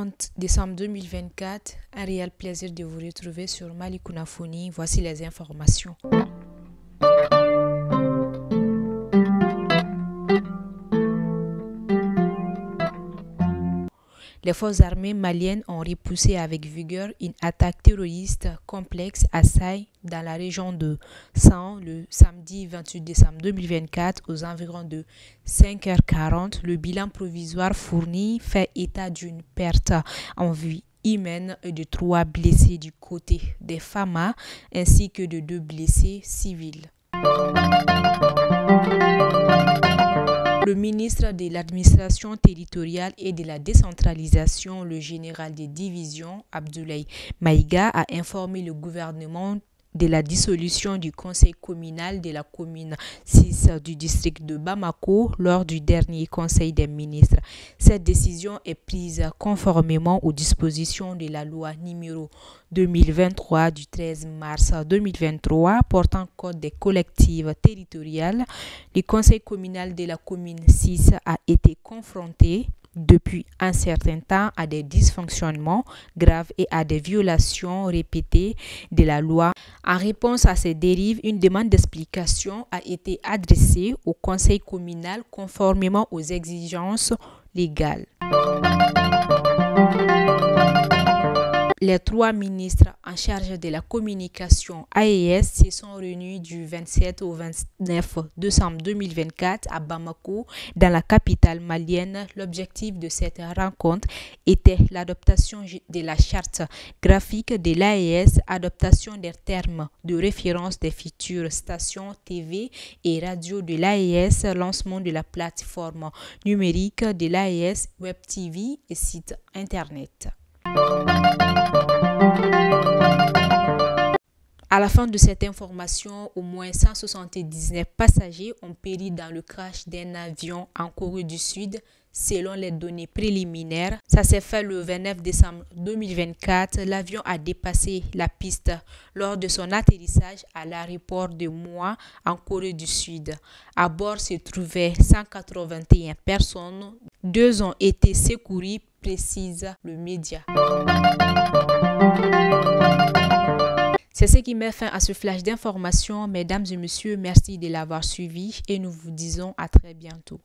30 décembre 2024, un réel plaisir de vous retrouver sur Malikouna Foni. Voici les informations. Les forces armées maliennes ont repoussé avec vigueur une attaque terroriste complexe à Saï, dans la région de San, le samedi 28 décembre 2024 aux environs de 5h40. Le bilan provisoire fourni fait état d'une perte en vie humaine et de 3 blessés du côté des FAMA ainsi que de 2 blessés civils. Le ministre de l'administration territoriale et de la décentralisation, le général des divisions, Abdoulaye Maïga, a informé le gouvernement de la dissolution du conseil communal de la commune 6 du district de Bamako lors du dernier conseil des ministres. Cette décision est prise conformément aux dispositions de la loi numéro 2023 du 13 mars 2023 portant code des collectivités territoriales. Le conseil communal de la commune 6 a été confronté depuis un certain temps à des dysfonctionnements graves et à des violations répétées de la loi. En réponse à ces dérives, une demande d'explication a été adressée au conseil communal conformément aux exigences légales. Les 3 ministres en charge de la communication AES se sont réunis du 27 au 29 décembre 2024 à Bamako, dans la capitale malienne. L'objectif de cette rencontre était l'adoption de la charte graphique de l'AES, adoption des termes de référence des futures stations TV et radio de l'AES, lancement de la plateforme numérique de l'AES, Web TV et site internet. À la fin de cette information, au moins 179 passagers ont péri dans le crash d'un avion en Corée du Sud, selon les données préliminaires. Ça s'est fait le 29 décembre 2024. L'avion a dépassé la piste lors de son atterrissage à l'aéroport de Muan en Corée du Sud. À bord se trouvaient 181 personnes. 2 ont été secourues, précise le média. C'est ce qui met fin à ce flash d'informations. Mesdames et messieurs, merci de l'avoir suivi et nous vous disons à très bientôt.